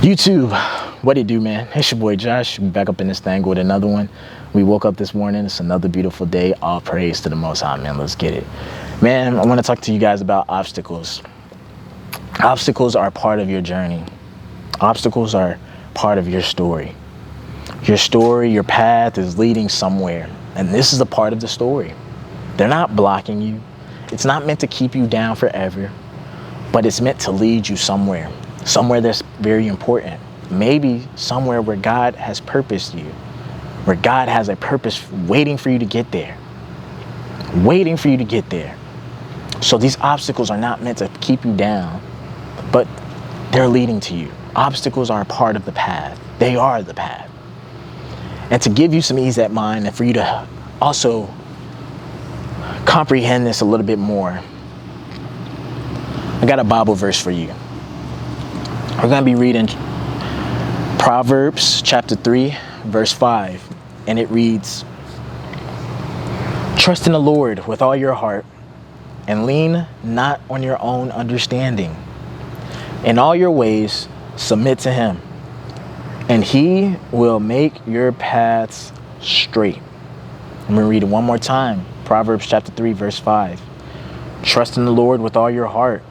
YouTube, what it do, man? It's your boy Josh, back up in this thing with another one. We woke up this morning, it's another beautiful day. All praise to the Most High, man. Let's get it. Man, I want to talk to you guys about obstacles. Obstacles are part of your journey. Obstacles are part of your story. Your story, your path is leading somewhere. And this is a part of the story. They're not blocking you. It's not meant to keep you down forever, but it's meant to lead you somewhere. Somewhere that's very important. Maybe somewhere where God has purposed you, where God has a purpose waiting for you to get there. Waiting for you to get there. So these obstacles are not meant to keep you down, but they're leading to you. Obstacles are a part of the path. They are the path. And to give you some ease at mind and for you to also comprehend this a little bit more, I got a Bible verse for you. We're going to be reading Proverbs chapter 3, verse 5, and it reads, "Trust in the Lord with all your heart and lean not on your own understanding. In all your ways, submit to him, and he will make your paths straight." I'm going to read it one more time. Proverbs chapter 3, verse 5. "Trust in the Lord with all your heart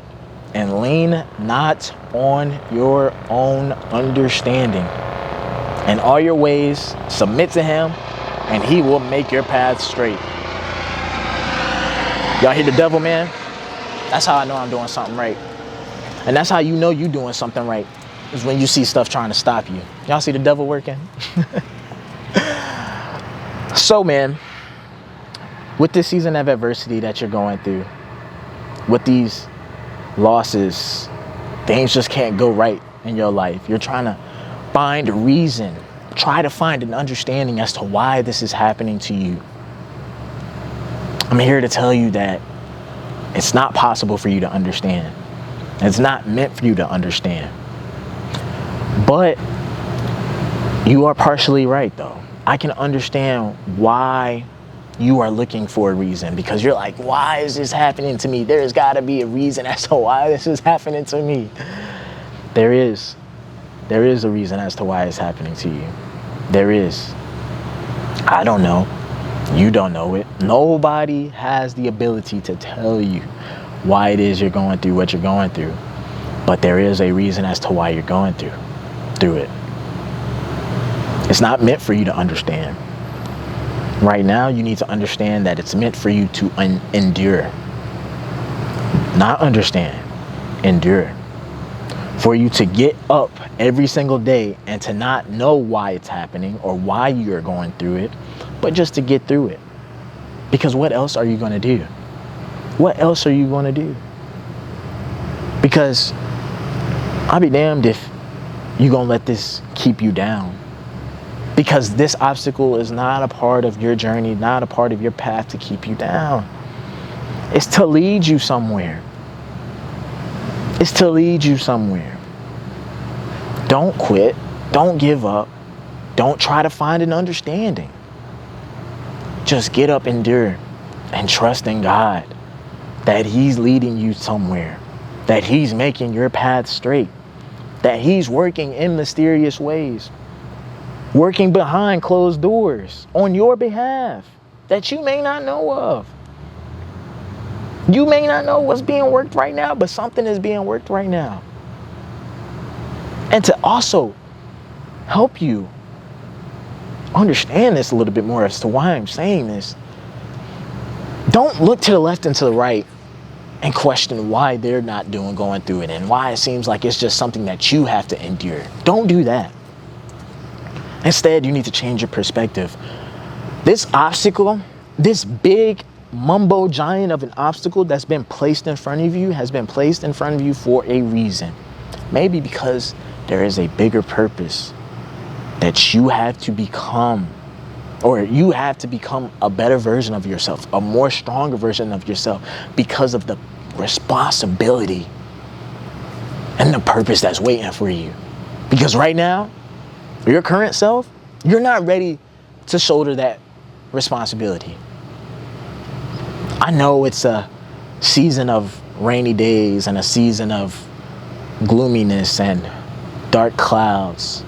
and lean not on your own understanding. In all your ways, submit to him, and he will make your paths straight." Y'all hear the devil, man? That's how I know I'm doing something right. And that's how you know you're doing something right, is when you see stuff trying to stop you. Y'all see the devil working? So, man, with this season of adversity that you're going through, with these losses, things just can't go right in your life. You're trying to find a reason, try to find an understanding as to why this is happening to you. I'm here to tell you that it's not possible for you to understand. It's not meant for you to understand. But you are partially right, though. I can understand why you are looking for a reason, because you're like, why is this happening to me? There's got to be a reason as to why this is happening to me. There is a reason as to why it's happening to you. There is. I don't know. You don't know it. Nobody has the ability to tell you why it is you're going through what you're going through. But there is a reason as to why you're going through it. It's not meant for you to understand. Right now, you need to understand that it's meant for you to endure. Not understand, endure. For you to get up every single day and to not know why it's happening or why you're going through it, but just to get through it. Because what else are you going to do? What else are you going to do? Because I'll be damned if you're going to let this keep you down. Because this obstacle is not a part of your journey, not a part of your path to keep you down. It's to lead you somewhere. It's to lead you somewhere. Don't quit. Don't give up. Don't try to find an understanding. Just get up, endure, and trust in God that he's leading you somewhere, that he's making your path straight, that he's working in mysterious ways, working behind closed doors on your behalf that you may not know of. You may not know what's being worked right now, but something is being worked right now. And to also help you understand this a little bit more as to why I'm saying this, don't look to the left and to the right and question why they're not going through it and why it seems like it's just something that you have to endure. Don't do that. Instead, you need to change your perspective. This obstacle, this big mumbo giant of an obstacle that's been placed in front of you has been placed in front of you for a reason. Maybe because there is a bigger purpose that you have to become, or you have to become a better version of yourself, a more stronger version of yourself, because of the responsibility and the purpose that's waiting for you. Because right now, your current self, you're not ready to shoulder that responsibility. I know it's a season of rainy days and a season of gloominess and dark clouds.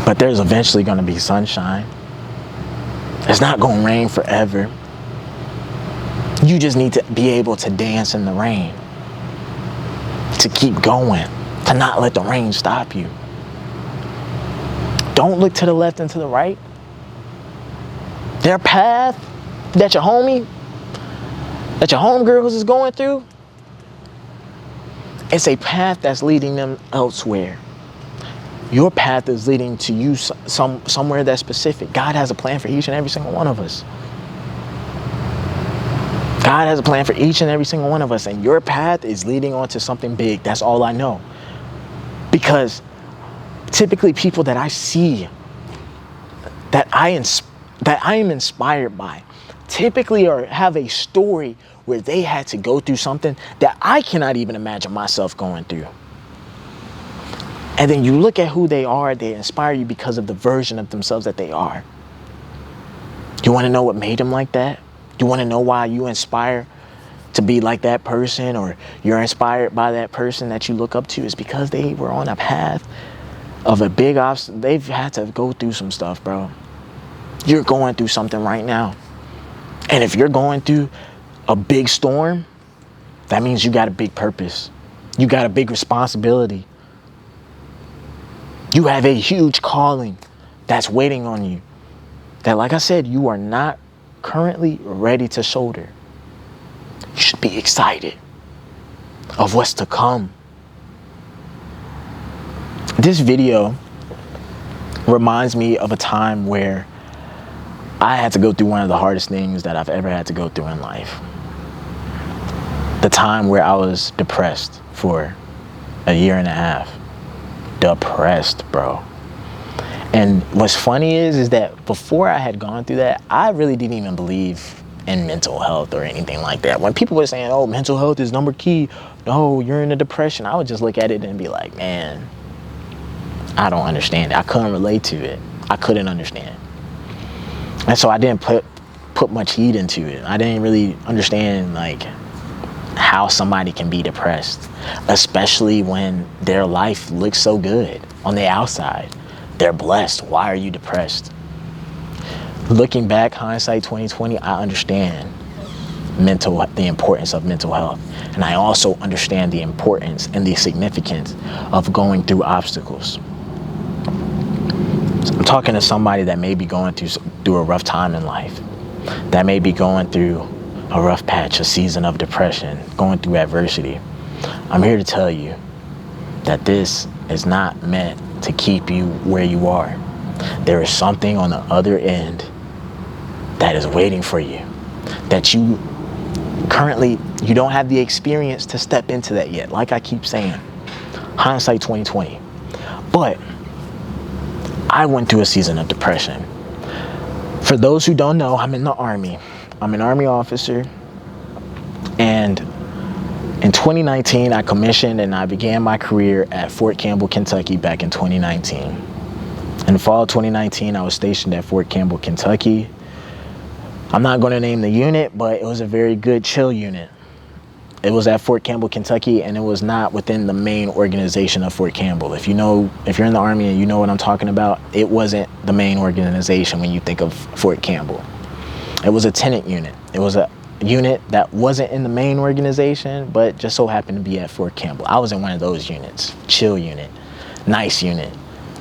But there's eventually going to be sunshine. It's not going to rain forever. You just need to be able to dance in the rain, to keep going, to not let the rain stop you. Don't look to the left and to the right. Their path that your homegirls is going through, it's a path that's leading them elsewhere. Your path is leading to you somewhere that's specific. God has a plan for each and every single one of us. God has a plan for each and every single one of us, and your path is leading on to something big. That's all I know. Because typically people that I see, that I am inspired by, typically have a story where they had to go through something that I cannot even imagine myself going through. And then you look at who they are, they inspire you because of the version of themselves that they are. You want to know what made them like that? You want to know why you inspire to be like that person, or you're inspired by that person that you look up to? Is because they were on a path of a big obstacle. They've had to go through some stuff, bro. You're going through something right now. And if you're going through a big storm, that means you got a big purpose. You got a big responsibility. You have a huge calling that's waiting on you. That, like I said, you are not currently ready to shoulder. You should be excited of what's to come. This video reminds me of a time where I had to go through one of the hardest things that I've ever had to go through in life. The time where I was depressed for a year and a half. Depressed, bro. And what's funny is that before I had gone through that, I really didn't even believe in mental health or anything like that. When people were saying, oh, mental health is number key, no, you're in a depression, I would just look at it and be like, man, I don't understand it. I couldn't relate to it. I couldn't understand. And so I didn't put much heed into it. I didn't really understand like how somebody can be depressed, especially when their life looks so good on the outside. They're blessed. Why are you depressed? Looking back, hindsight 2020, I understand the importance of mental health. And I also understand the importance and the significance of going through obstacles. So I'm talking to somebody that may be going through a rough time in life, that may be going through a rough patch, a season of depression, going through adversity. I'm here to tell you that this is not meant to keep you where you are. There is something on the other end that is waiting for you, that you don't have the experience to step into that yet. Like I keep saying, hindsight 2020. But I went through a season of depression. For those who don't know, I'm in the Army. I'm an Army officer. And in 2019, I commissioned and I began my career at Fort Campbell, Kentucky back in 2019. In the fall of 2019, I was stationed at Fort Campbell, Kentucky. I'm not going to name the unit, but it was a very good chill unit. It was at Fort Campbell, Kentucky, and it was not within the main organization of Fort Campbell. If you're in the Army and you know what I'm talking about, it wasn't the main organization when you think of Fort Campbell. It was a tenant unit. It was a unit that wasn't in the main organization, but just so happened to be at Fort Campbell. I was in one of those units. Chill unit, nice unit,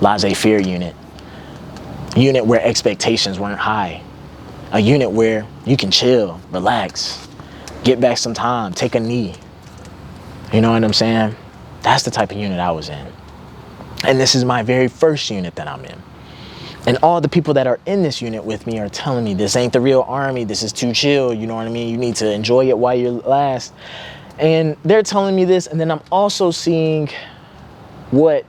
laissez-faire unit where expectations weren't high, a unit where you can chill, relax, get back some time, take a knee. You know what I'm saying? That's the type of unit I was in. And this is my very first unit that I'm in. And all the people that are in this unit with me are telling me this ain't the real Army. This is too chill. You know what I mean? You need to enjoy it while you last. And they're telling me this. And then I'm also seeing what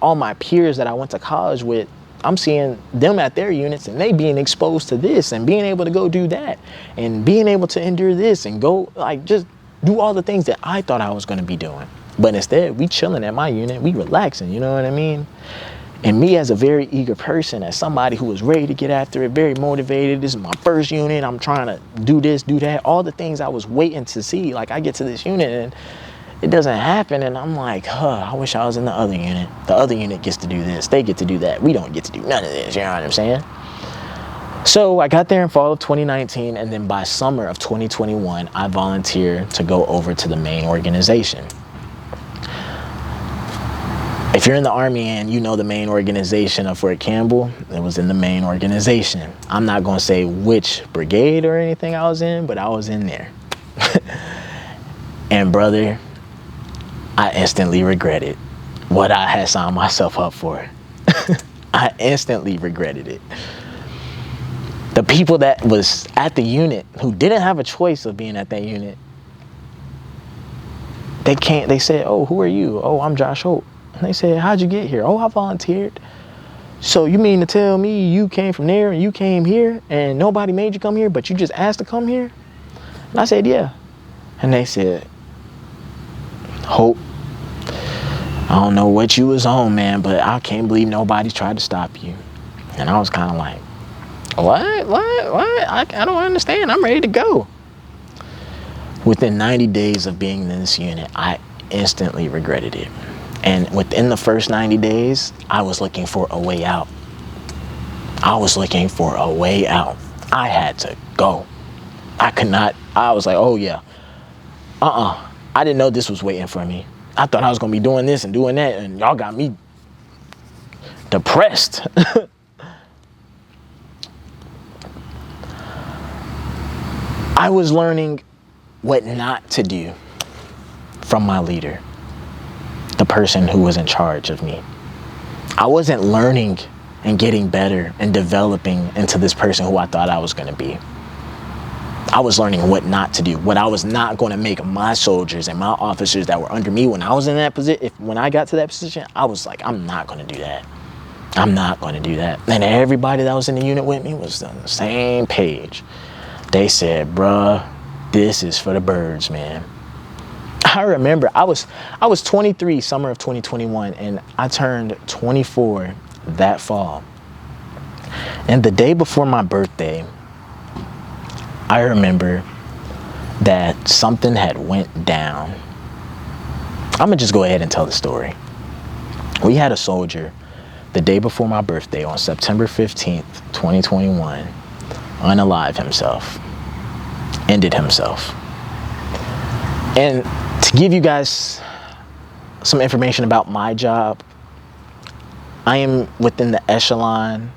all my peers that I went to college with, I'm seeing them at their units and they being exposed to this and being able to go do that and being able to endure this and go like just do all the things that I thought I was going to be doing. But instead, we chilling at my unit. We relaxing. You know what I mean? And me as a very eager person, as somebody who was ready to get after it, very motivated, this is my first unit, I'm trying to do this, do that, all the things I was waiting to see. Like I get to this unit and it doesn't happen. And I'm like, I wish I was in the other unit. The other unit gets to do this. They get to do that. We don't get to do none of this. You know what I'm saying? So I got there in fall of 2019. And then by summer of 2021, I volunteered to go over to the main organization. If you're in the Army and you know the main organization of Fort Campbell, it was in the main organization. I'm not going to say which brigade or anything I was in, but I was in there. And brother, I instantly regretted what I had signed myself up for. I instantly regretted it. The people that was at the unit who didn't have a choice of being at that unit, they said, oh, who are you? Oh, I'm Josh Holt. And they said, how'd you get here? Oh, I volunteered. So you mean to tell me you came from there and you came here and nobody made you come here, but you just asked to come here? And I said, yeah. And they said, Hope, I don't know what you was on, man, but I can't believe nobody tried to stop you. And I was kind of like, what? I don't understand. I'm ready to go. Within 90 days of being in this unit, I instantly regretted it. And within the first 90 days, I was looking for a way out. I was looking for a way out. I had to go. I could not. I was like, oh, yeah. I didn't know this was waiting for me. I thought I was going to be doing this and doing that, and y'all got me depressed. I was learning what not to do from my leader, the person who was in charge of me. I wasn't learning and getting better and developing into this person who I thought I was going to be. I was learning what not to do, what I was not going to make my soldiers and my officers that were under me when I was in that position. When I got to that position, I was like, I'm not going to do that. I'm not going to do that. And everybody that was in the unit with me was on the same page. They said, bruh, this is for the birds, man. I remember I was 23 summer of 2021, and I turned 24 that fall. And the day before my birthday, I remember that something had went down. I'm gonna just go ahead and tell the story. We had a soldier the day before my birthday on September 15th, 2021, unalive himself, ended himself. And to give you guys some information about my job, I am within the echelon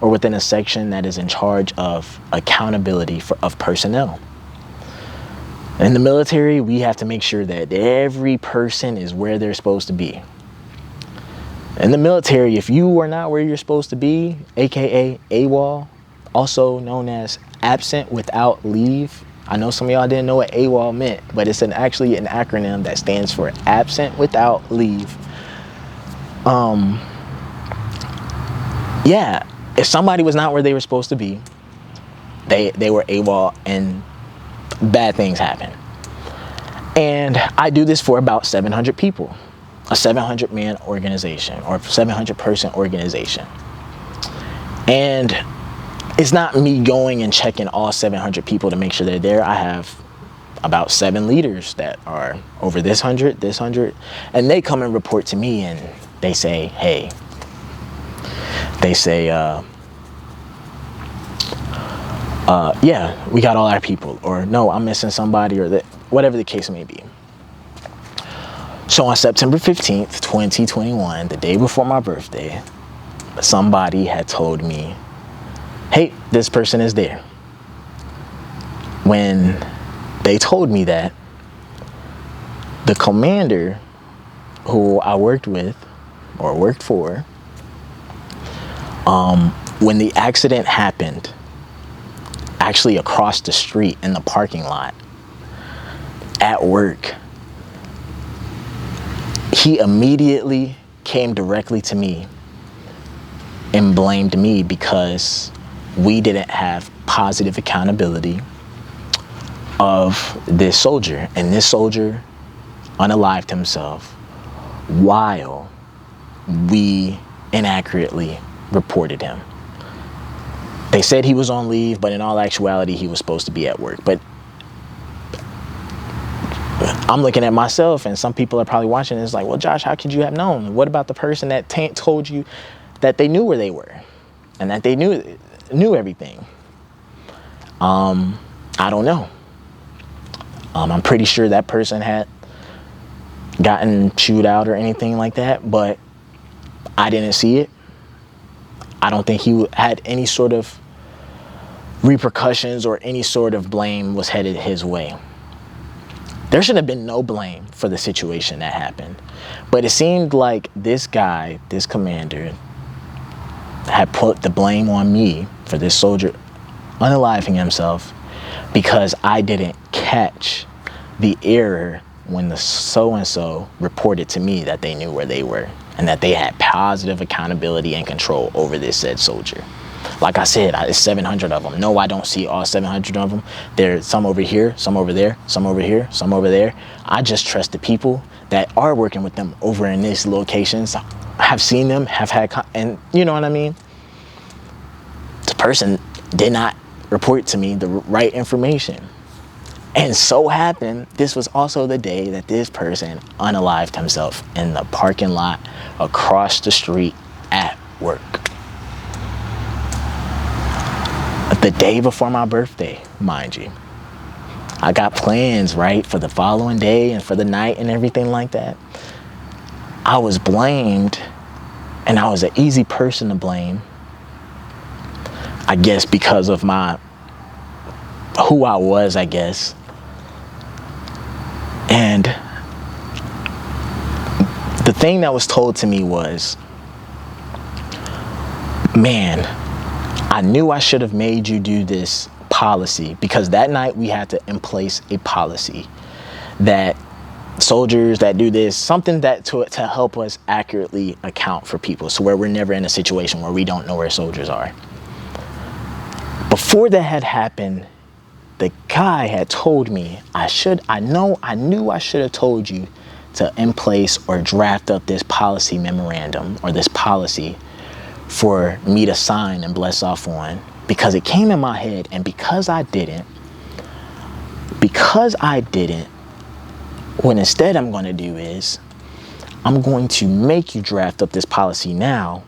or within a section that is in charge of accountability of personnel. In the military, we have to make sure that every person is where they're supposed to be. In the military, if you are not where you're supposed to be, aka AWOL, also known as absent without leave. I know some of y'all didn't know what AWOL meant, but it's actually an acronym that stands for absent without leave. Yeah, if somebody was not where they were supposed to be, they were AWOL and bad things happen. And I do this for about 700 people, a 700-man organization or 700-person organization. And it's not me going and checking all 700 people to make sure they're there. I have about 7 leaders that are over this 100, and they come and report to me and they say, hey, yeah, we got all our people, or no, I'm missing somebody, or whatever the case may be. So on September 15th, 2021, the day before my birthday, somebody had told me, hey, this person is there. When they told me that, the commander who I worked with or worked for, when the accident happened, actually across the street in the parking lot at work, he immediately came directly to me and blamed me because we didn't have positive accountability of this soldier. And this soldier unalived himself while we inaccurately reported him. They said he was on leave, but in all actuality, he was supposed to be at work. But I'm looking at myself, and some people are probably watching this like, well, Josh, how could you have known? What about the person that told you that they knew where they were and that they knew everything? I don't know. I'm pretty sure that person had gotten chewed out or anything like that, but I didn't see it. I don't think he had any sort of repercussions or any sort of blame was headed his way. There should have been no blame for the situation that happened. But it seemed like this guy, this commander, had put the blame on me for this soldier unaliving himself because I didn't catch the error when the so-and-so reported to me that they knew where they were and that they had positive accountability and control over this said soldier. Like I said, it's 700 of them. No, I don't see all 700 of them. There's some over here, some over there, some over here, some over there. I just trust the people that are working with them over in these locations. Have seen them, have had, and you know what I mean? The person did not report to me the right information. And so happened, this was also the day that this person unalived himself in the parking lot across the street at work. The day before my birthday, mind you. I got plans, right, for the following day and for the night and everything like that. I was blamed, and I was an easy person to blame. I guess because of who I was, I guess. And the thing that was told to me was, man, I knew I should have made you do this policy, because that night we had to in place a policy that soldiers that do this, something that to help us accurately account for people, so where we're never in a situation where we don't know where soldiers are. Before that had happened, the guy had told me I knew I should have told you to in place or draft up this policy memorandum or this policy for me to sign and bless off on, because it came in my head. And because I didn't, what instead I'm going to do is I'm going to make you draft up this policy now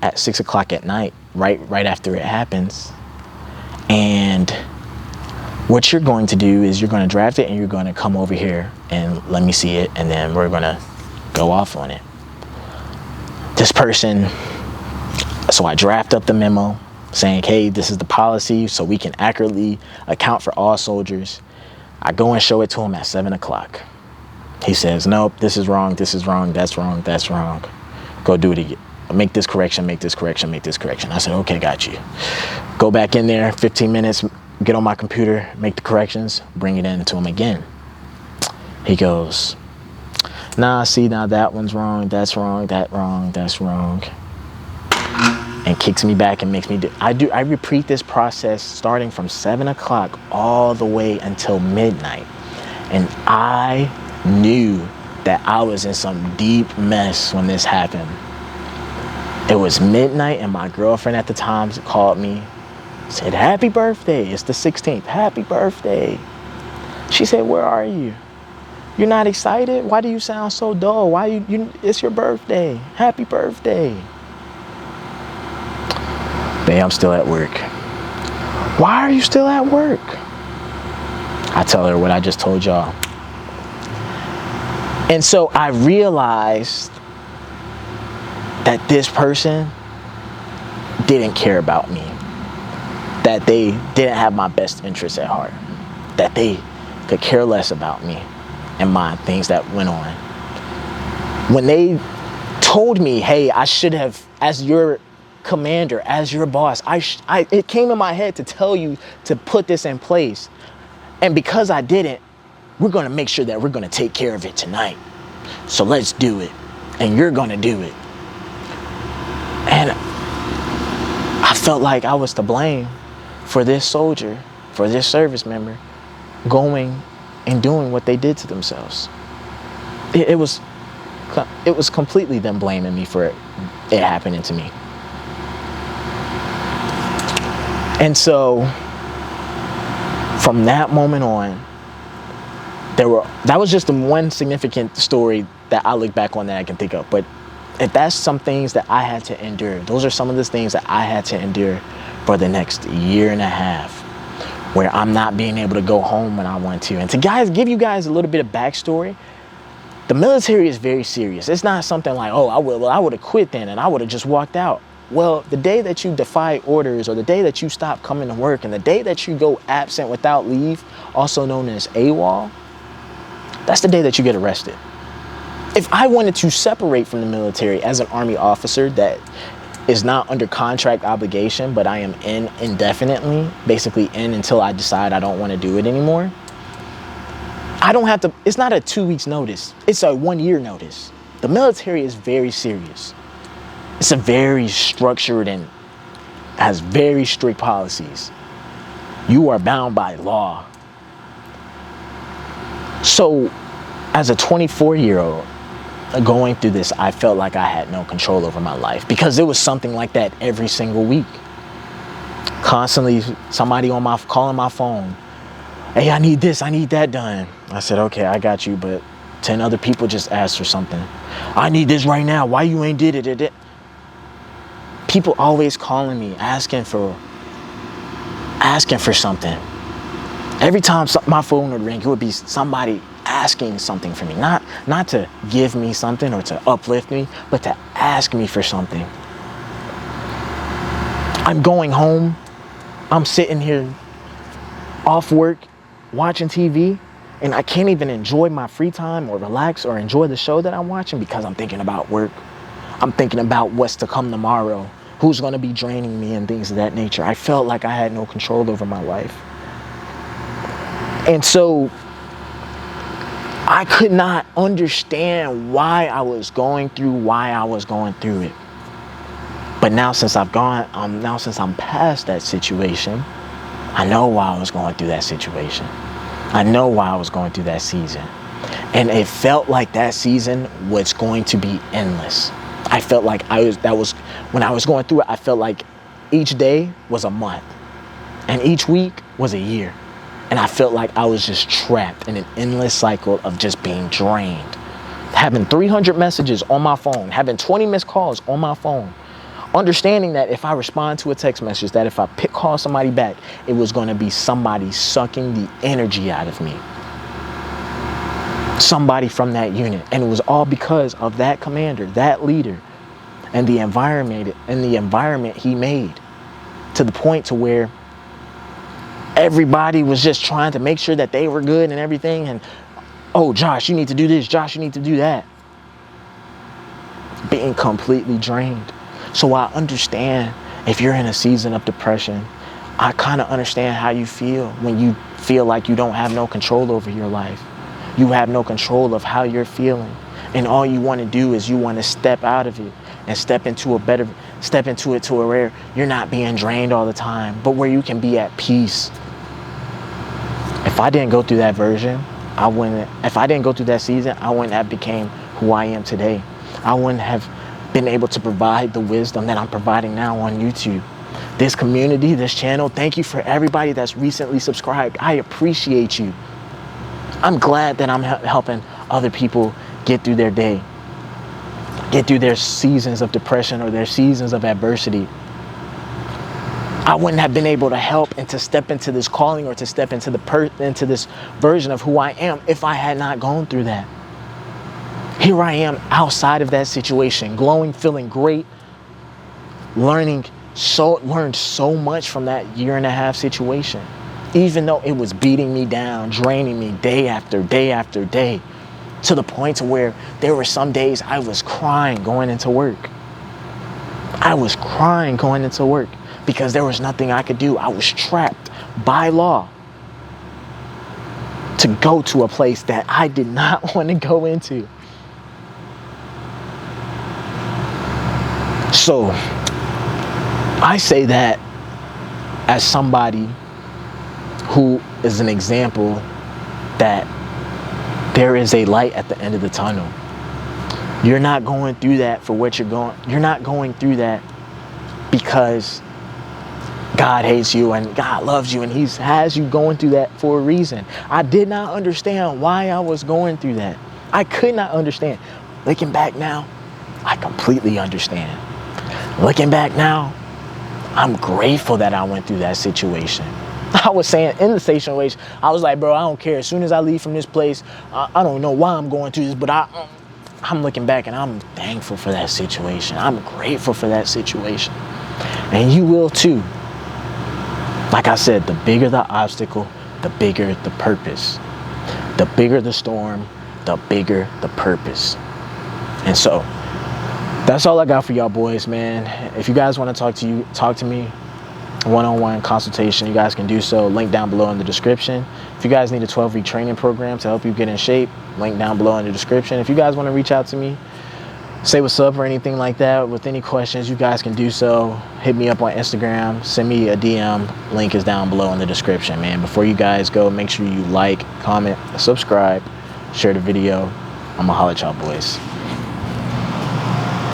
at 6 o'clock at night, right after it happens. And what you're going to do is you're going to draft it and you're going to come over here and let me see it, and then we're going to go off on it. This person, so I draft up the memo saying, hey, this is the policy so we can accurately account for all soldiers. I go and show it to him at 7 o'clock. He says, nope, this is wrong, that's wrong. Go do it again. Make this correction, make this correction, make this correction. I said, okay, got you. Go back in there, 15 minutes, get on my computer, make the corrections, bring it in to him again. He goes, nah, see, now that one's wrong, that's wrong, that's wrong. And kicks me back and makes me do. I repeat this process starting from 7 o'clock all the way until midnight. And I knew that I was in some deep mess when this happened. It was midnight, and my girlfriend at the time called me, said, happy birthday. It's the 16th. Happy birthday. She said, where are you? You're not excited? Why do you sound so dull? It's your birthday. Happy birthday. Babe, I'm still at work. Why are you still at work? I tell her what I just told y'all. And so I realized that this person didn't care about me, that they didn't have my best interests at heart, that they could care less about me and my things that went on. When they told me, hey, I should have, as your commander, as your boss, it came in my head to tell you to put this in place. And because I didn't, we're going to make sure that we're going to take care of it tonight. So let's do it. And you're going to do it. And I felt like I was to blame for this soldier, for this service member, going and doing what they did to themselves. It was completely them blaming me for it happening to me. And so from that moment on, that was just the one significant story that I look back on that I can think of. But if that's some things that I had to endure, those are some of the things that I had to endure for the next year and a half, where I'm not being able to go home when I want to. And to give you guys a little bit of backstory, the military is very serious. It's not something like, oh, I would have quit then and I would have just walked out. Well, the day that you defy orders, or the day that you stop coming to work, and the day that you go absent without leave, also known as AWOL, that's the day that you get arrested. If I wanted to separate from the military as an Army officer that is not under contract obligation, but I am in indefinitely, basically in until I decide I don't want to do it anymore, I don't have to, it's not a 2 weeks notice, it's a 1 year notice. The military is very serious. It's a very structured and has very strict policies. You are bound by law. So as a 24-year-old going through this, I felt like I had no control over my life, because it was something like that every single week. Constantly somebody calling my phone. Hey, I need this, I need that done. I said, okay, I got you, but 10 other people just asked for something. I need this right now. Why you ain't did it? People always calling me, asking for something. Every time my phone would ring, it would be somebody asking something for me. Not to give me something or to uplift me, but to ask me for something. I'm going home. I'm sitting here off work, watching TV, and I can't even enjoy my free time or relax or enjoy the show that I'm watching because I'm thinking about work. I'm thinking about what's to come tomorrow, who's going to be draining me and things of that nature. I felt like I had no control over my life. And so I could not understand why I was going through it. But now since I'm past that situation, I know why I was going through that situation. I know why I was going through that season. And it felt like that season was going to be endless. I felt like when I was going through it, I felt like each day was a month and each week was a year. And I felt like I was just trapped in an endless cycle of just being drained. Having 300 messages on my phone, having 20 missed calls on my phone, understanding that if I respond to a text message, that if I call somebody back, it was going to be somebody sucking the energy out of me. Somebody from that unit. And it was all because of that commander, that leader, and the environment he made, to the point to where everybody was just trying to make sure that they were good and everything. And, oh, Josh, you need to do this. Josh, you need to do that. Being completely drained. So I understand if you're in a season of depression, I kind of understand how you feel when you feel like you don't have no control over your life. You have no control of how you're feeling. And all you want to do is you want to step out of it and step into it to where you're not being drained all the time, but where you can be at peace. If I didn't go through that version, if I didn't go through that season, I wouldn't have became who I am today. I wouldn't have been able to provide the wisdom that I'm providing now on YouTube. This community, this channel, thank you for everybody that's recently subscribed. I appreciate you. I'm glad that I'm helping other people get through their day, get through their seasons of depression or their seasons of adversity. I wouldn't have been able to help and to step into this calling or to step into this version of who I am if I had not gone through that. Here I am outside of that situation, glowing, feeling great, learned so much from that year and a half situation. Even though it was beating me down, draining me day after day after day, to the point to where there were some days I was crying going into work. I was crying going into work because there was nothing I could do. I was trapped by law to go to a place that I did not want to go into. So I say that as somebody who is an example that there is a light at the end of the tunnel. You're not going through that for what you're not going through that because God hates you and God loves you, and he has you going through that for a reason. I did not understand why I was going through that. I could not understand. Looking back now, I completely understand. Looking back now, I'm grateful that I went through that situation. I was saying in the situation, I was like, bro, I don't care. As soon as I leave from this place, I don't know why I'm going through this, but I'm looking back and I'm thankful for that situation. I'm grateful for that situation. And you will too. Like I said, the bigger the obstacle, the bigger the purpose. The bigger the storm, the bigger the purpose. And so that's all I got for y'all boys, man. If you guys want to talk to me, one-on-one consultation, you guys can do so. Link down below in the description. If you guys need a 12-week training program to help you get in shape, link down below in the description. If you guys want to reach out to me, say what's up or anything like that with any questions, you guys can do so. Hit me up on Instagram, send me a DM. Link is down below in the description, man. Before you guys go, make sure you like, comment, subscribe, share the video. I'ma holla at y'all boys.